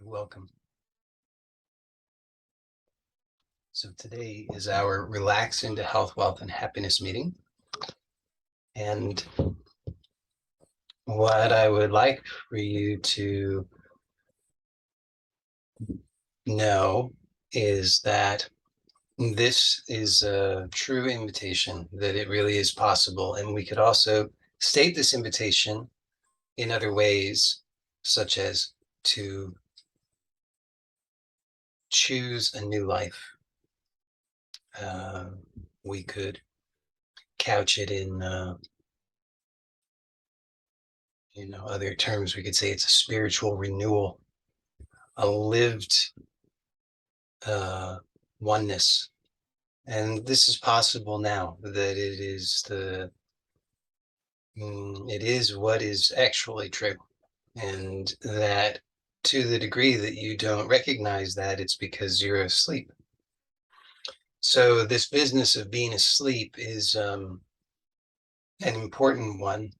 Welcome. So today is our Relax into Health, Wealth, and Happiness meeting. And what I would like for you to know is that this is a true invitation, that it really is possible. And we could also state this invitation in other ways, such as to choose a new life. We could couch it in other terms. We could say it's a spiritual renewal, a lived oneness. And this is possible now, that it is what is actually true. And that to the degree that you don't recognize that, it's because you're asleep. So this business of being asleep is an important one,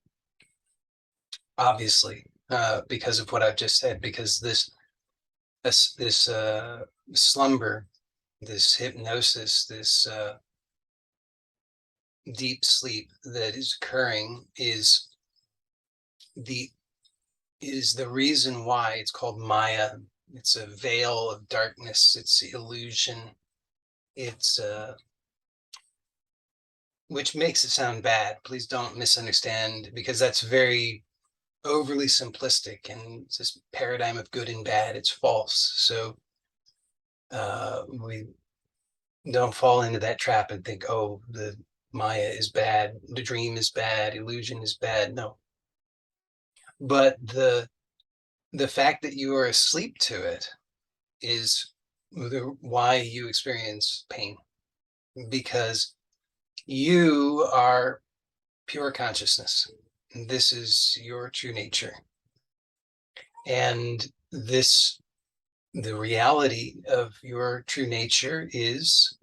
obviously, because of what I've just said, because this slumber, this hypnosis, this deep sleep that is occurring is the reason why it's called Maya. It's a veil of darkness. It's illusion. It's which makes it sound bad. Please don't misunderstand, because that's very overly simplistic, and it's this paradigm of good and bad. It's false. So we don't fall into that trap and think, oh, the Maya is bad, the dream is bad, illusion is bad. No. But the fact that you are asleep to it is why you experience pain, because you are pure consciousness. This is your true nature. And the reality of your true nature is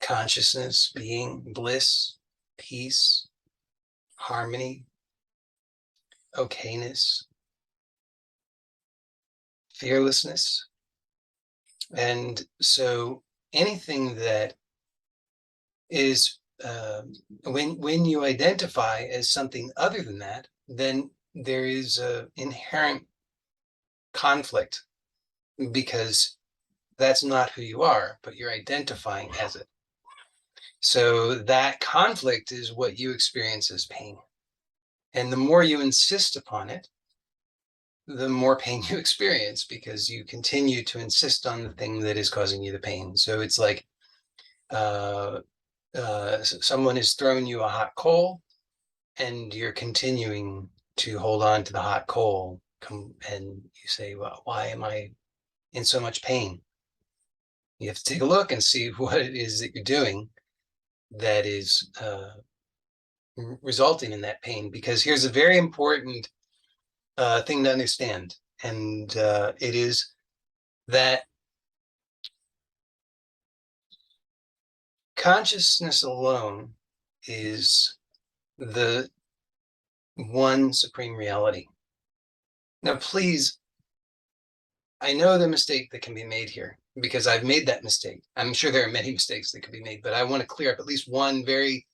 consciousness, being, bliss, peace, harmony, okayness, fearlessness. And so anything that is when you identify as something other than that, then there is an inherent conflict, because that's not who you are, but you're identifying as it. So that conflict is what you experience as pain. And the more you insist upon it, the more pain you experience, because you continue to insist on the thing that is causing you the pain. So it's like someone has thrown you a hot coal, and you're continuing to hold on to the hot coal, and you say, well, why am I in so much pain? You have to take a look and see what it is that you're doing that is resulting in that pain. Because here's a very important thing to understand, and it is that consciousness alone is the one supreme reality. Now, please, I know the mistake that can be made here, because I've made that mistake. I'm sure there are many mistakes that could be made, but I want to clear up at least one very,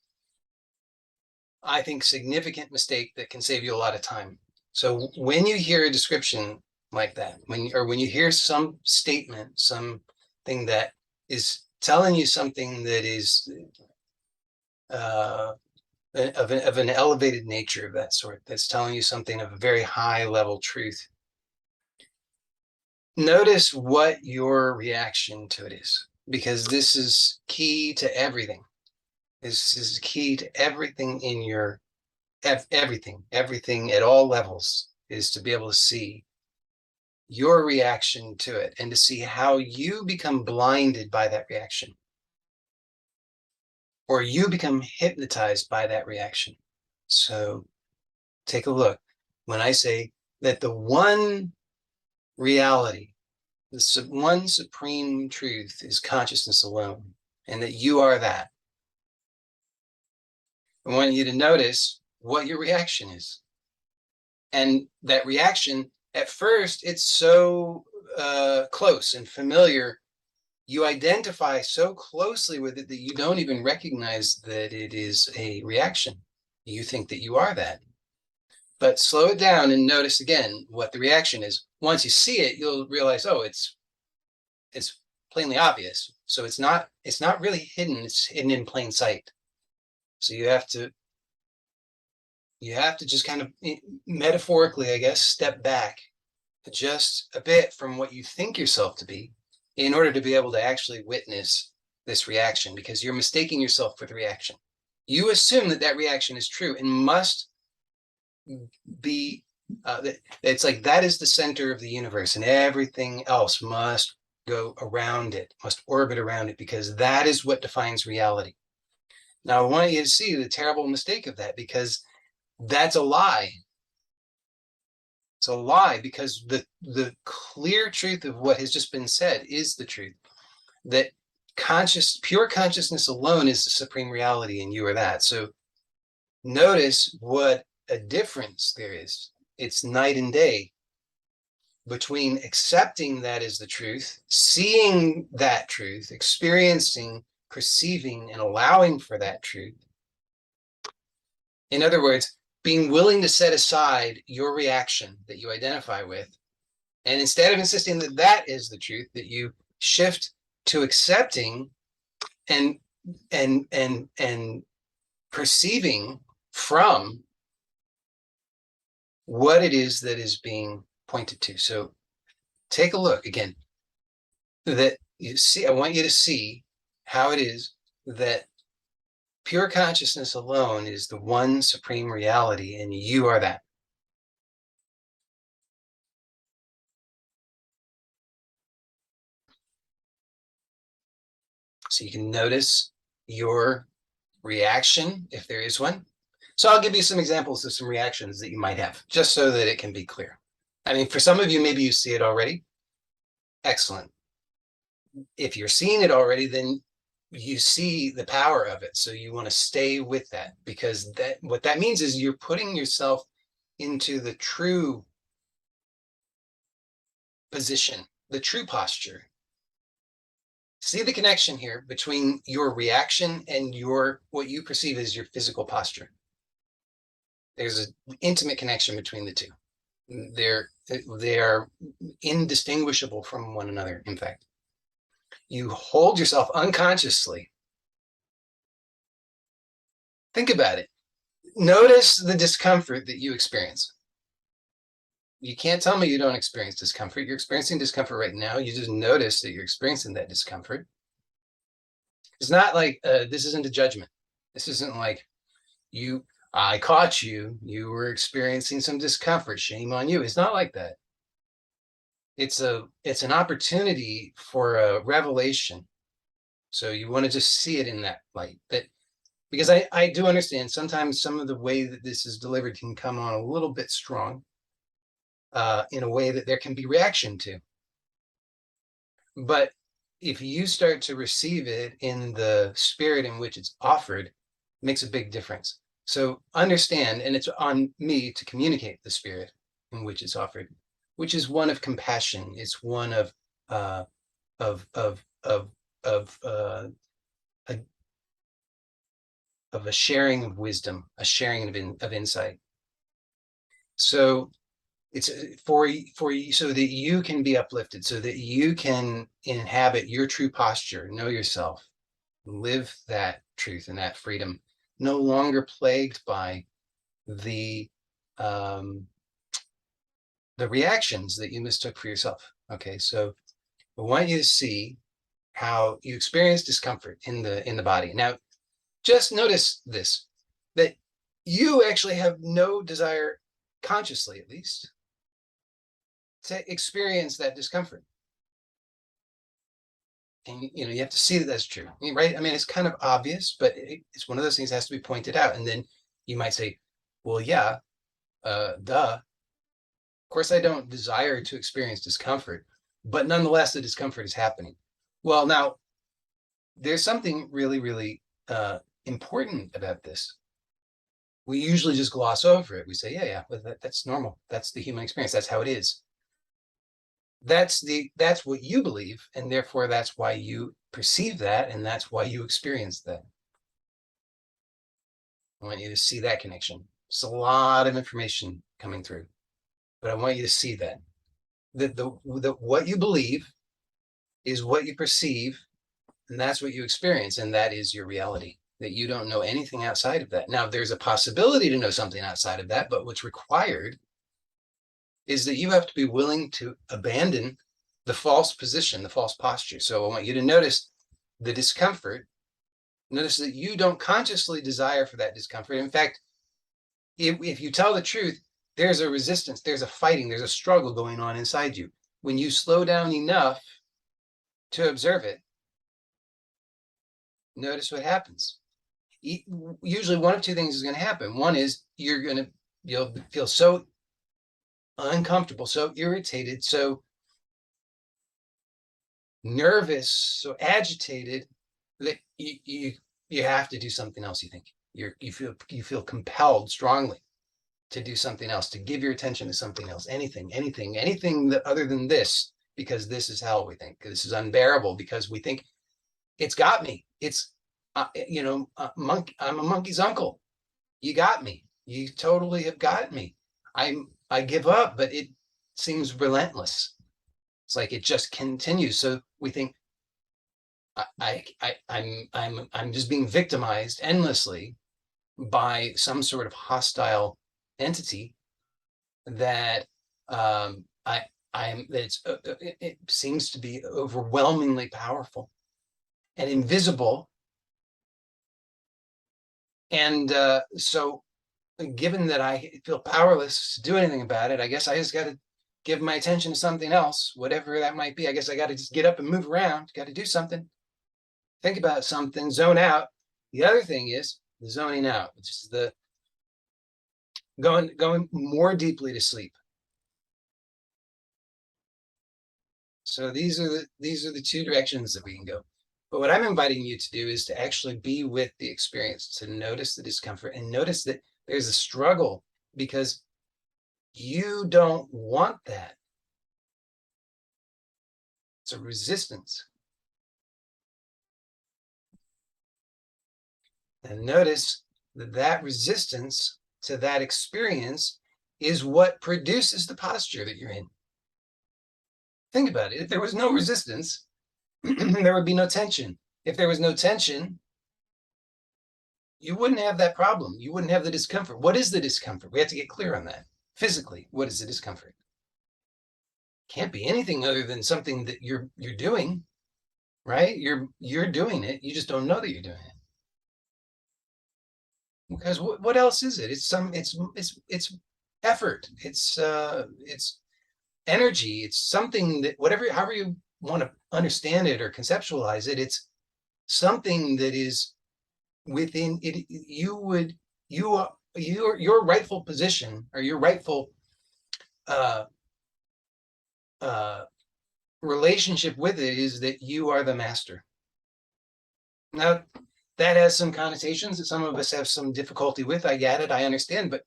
I think, significant mistake that can save you a lot of time. So when you hear a description like that, when you hear some statement, something that is telling you something that is of an elevated nature of that sort, that's telling you something of a very high level truth, notice what your reaction to it is, because this is key to everything. This is key to everything in your everything at all levels, is to be able to see your reaction to it, and to see how you become blinded by that reaction, or you become hypnotized by that reaction. So take a look. When I say that the one reality, the one supreme truth, is consciousness alone, and that you are that, I want you to notice what your reaction is. And that reaction At first, it's so close and familiar. You identify so closely with it that you don't even recognize that it is a reaction. You think that you are that. But slow it down and notice again what the reaction is. Once you see it, you'll realize, oh, it's plainly obvious. So it's not really hidden, it's hidden in plain sight. So you have to just kind of metaphorically, I guess, step back just a bit from what you think yourself to be in order to be able to actually witness this reaction, because you're mistaking yourself for the reaction. You assume that that reaction is true and must be it's like that is the center of the universe and everything else must go around it, must orbit around it, because that is what defines reality. Now I want you to see the terrible mistake of that, because that's a lie. It's a lie, because the clear truth of what has just been said is the truth, that pure consciousness alone is the supreme reality, and you are that. So notice what a difference there is. It's night and day between accepting that is the truth, seeing that truth, experiencing, perceiving, and allowing for that truth. In other words, being willing to set aside your reaction that you identify with, and instead of insisting that that is the truth, that you shift to accepting and perceiving from what it is that is being pointed to. So take a look again, that you see, I want you to see how it is that pure consciousness alone is the one supreme reality, and you are that. So you can notice your reaction, if there is one. So I'll give you some examples of some reactions that you might have, just so that it can be clear. I mean, for some of you, maybe you see it already. Excellent. If you're seeing it already, then you see the power of it. So you want to stay with that, because what that means is you're putting yourself into the true position, the true posture. See the connection here between your reaction and what you perceive as your physical posture. There's an intimate connection between the two. They are indistinguishable from one another. In fact, you hold yourself unconsciously. Think about it. Notice the discomfort that you experience. You can't tell me you don't experience discomfort. You're experiencing discomfort right now. You just notice that you're experiencing that discomfort. It's not like this isn't a judgment. This isn't like I caught you. You were experiencing some discomfort. Shame on you. It's not like that. It's an opportunity for a revelation. So you want to just see it in that light. Because I do understand sometimes some of the way that this is delivered can come on a little bit strong, in a way that there can be reaction to. But if you start to receive it in the spirit in which it's offered, it makes a big difference. So understand, and it's on me to communicate the spirit in which it's offered, which is one of compassion. It's one of a sharing of wisdom, a sharing of insight. So it's for you, so that you can be uplifted, so that you can inhabit your true posture, know yourself, live that truth and that freedom, no longer plagued by the reactions that you mistook for yourself. Okay, so I want you to see how you experience discomfort in the body. Now, just notice this, that you actually have no desire, consciously at least, to experience that discomfort. And you have to see that that's true, right? I mean, it's kind of obvious, but it's one of those things that has to be pointed out. And then you might say, well, yeah, duh. Of course, I don't desire to experience discomfort, but nonetheless, the discomfort is happening. Well, now, there's something really, really important about this. We usually just gloss over it. We say, yeah, but that's normal. That's the human experience. That's how it is. that's what you believe, and therefore that's why you perceive that, and that's why you experience that. I want you to see that connection. It's a lot of information coming through, but I want you to see that the what you believe is what you perceive, and that's what you experience, and that is your reality. That you don't know anything outside of that. Now, there's a possibility to know something outside of that, but what's required is that you have to be willing to abandon the false position, the false posture. So I want you to notice the discomfort. Notice that you don't consciously desire for that discomfort. In fact, if you tell the truth, there's a resistance, there's a fighting, there's a struggle going on inside you. When you slow down enough to observe it, notice what happens. Usually one of two things is going to happen. One is you'll feel so uncomfortable, so irritated, so nervous, so agitated that you have to do something else. You think you feel compelled strongly to do something else, to give your attention to something else, anything that other than this, because this is hell. We think this is unbearable because we think it's got me. It's I'm a monkey's uncle. You got me. You totally have got me. I give up, but it seems relentless. It's like it just continues. So we think I'm just being victimized endlessly by some sort of hostile entity that it seems to be overwhelmingly powerful and invisible. And so given that I feel powerless to do anything about it, I guess I just got to give my attention to something else, whatever that might be. I guess I got to just get up and move around, got to do something, think about something, zone out. The other thing is the zoning out, which is the going more deeply to sleep. So these are the two directions that we can go. But what I'm inviting you to do is to actually be with the experience, to notice the discomfort and notice that there's a struggle because you don't want that. It's a resistance. And notice that resistance to that experience is what produces the posture that you're in. Think about it. If there was no resistance, there would be no tension. If there was no tension, you wouldn't have that problem. You wouldn't have the discomfort. What is the discomfort? We have to get clear on that. Physically, what is the discomfort? Can't be anything other than something that you're doing, right? You're doing it. You just don't know that you're doing it. Because what else is it? It's effort. It's energy. It's something that however you want to understand it or conceptualize it, it's something that is within it. Your rightful position or your rightful relationship with it is that you are the master. Now, that has some connotations that some of us have some difficulty with. I get it. I understand. But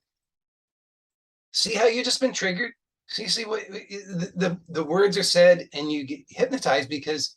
see how you just been triggered? See what the words are said and you get hypnotized because